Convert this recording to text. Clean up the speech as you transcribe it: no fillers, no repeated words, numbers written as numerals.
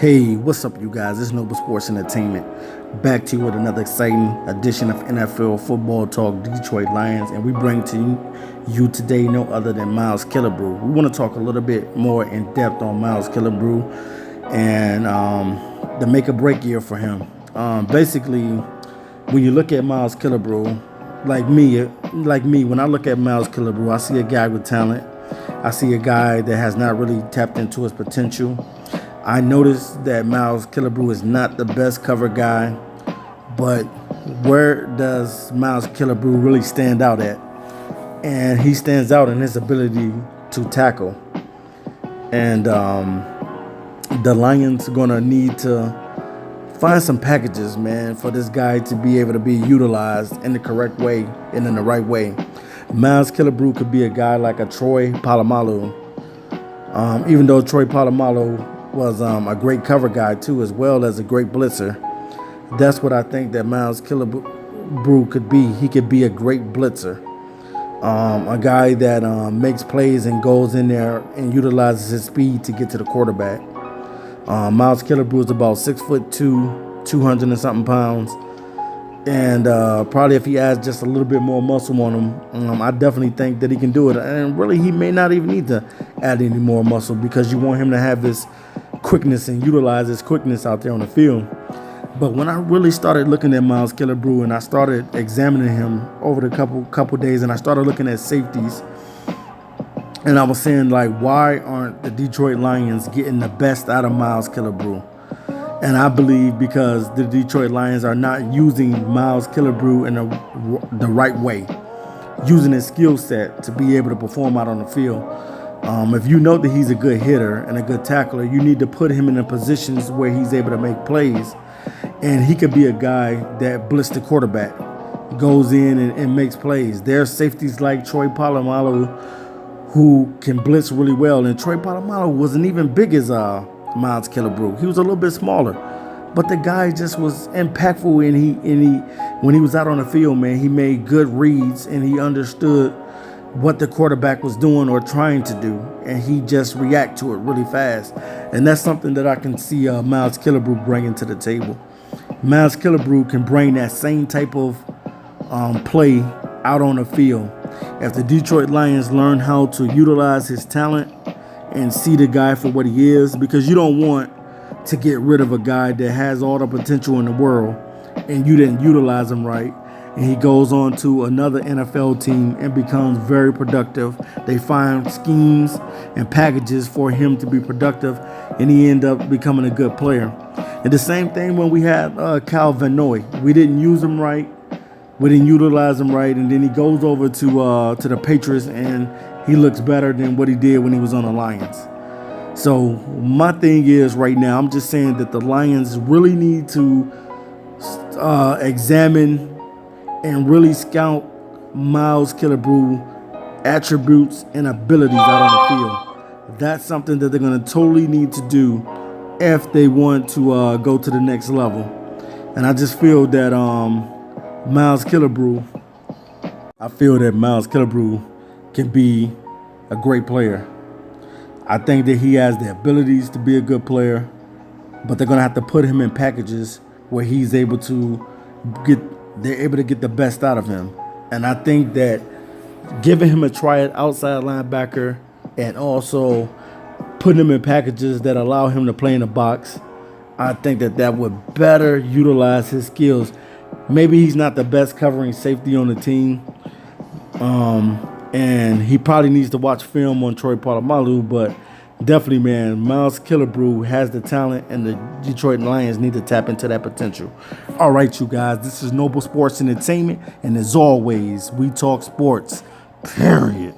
Hey, what's up, you guys? It's Noble Sports Entertainment. Back to you with another exciting edition of NFL Football Talk Detroit Lions. And we bring to you today no other than Miles Killebrew. We want to talk a little bit more in depth on Miles Killebrew and the make or break year for him. Basically, when you look at Miles Killebrew, like me, when I look at Miles Killebrew, I see a guy with talent. I see a guy that has not really tapped into his potential. I noticed that Miles Killebrew is not the best cover guy, but where does Miles Killebrew really stand out at? And he stands out in his ability to tackle. And the Lions are going to need to find some packages, man, for this guy to be able to be utilized in the correct way and in the right way. Miles Killebrew could be a guy like a Troy Polamalu. Even though Troy Polamalu was a great cover guy too, as well as a great blitzer. That's what I think that Miles Killebrew could be. He could be a great blitzer, a guy that makes plays and goes in there and utilizes his speed to get to the quarterback. Miles Killebrew is about 6'2", 200 and something pounds, and probably if he adds just a little bit more muscle on him, I definitely think that he can do it. And really, he may not even need to add any more muscle, because you want him to have this quickness and utilize his quickness out there on the field. But when I really started looking at Miles Killebrew and I started examining him over the couple days, and I started looking at safeties, and I was saying, like, why aren't the Detroit Lions getting the best out of Miles Killebrew? And I believe because the Detroit Lions are not using Miles Killebrew in the right way, using his skill set to be able to perform out on the field. If you know that he's a good hitter and a good tackler, you need to put him in the positions where he's able to make plays. And he could be a guy that blitz the quarterback, goes in and makes plays. There's safeties like Troy Polamalu who can blitz really well. And Troy Polamalu wasn't even big as Miles Killebrew. He was a little bit smaller. But the guy just was impactful, and he when he was out on the field, man, he made good reads and he understood what the quarterback was doing or trying to do, and he just react to it really fast. And that's something that I can see Miles Killebrew bringing to the table. Miles Killebrew can bring that same type of play out on the field. If the Detroit Lions learn how to utilize his talent and see the guy for what he is, because you don't want to get rid of a guy that has all the potential in the world and you didn't utilize him right, and he goes on to another NFL team and becomes very productive. They find schemes and packages for him to be productive, and he ends up becoming a good player. And the same thing when we had Kyle Van Noy. We didn't use him right. We didn't utilize him right, and then he goes over to the Patriots, and he looks better than what he did when he was on the Lions. So my thing is, right now, I'm just saying that the Lions really need to examine and really scout Miles Killebrew attributes and abilities out on the field. That's something that they're going to totally need to do if they want to go to the next level. And I just feel that Miles Killebrew can be a great player. I think that he has the abilities to be a good player, but they're going to have to put him in packages where he's able to they're able to get the best out of him. And I think that giving him a try at outside linebacker and also putting him in packages that allow him to play in the box, I think that would better utilize his skills. Maybe he's not the best covering safety on the team, and he probably needs to watch film on Troy Polamalu, but definitely, man, Miles Killebrew has the talent, and the Detroit Lions need to tap into that potential. All right, you guys, this is Noble Sports Entertainment, and as always, we talk sports, period.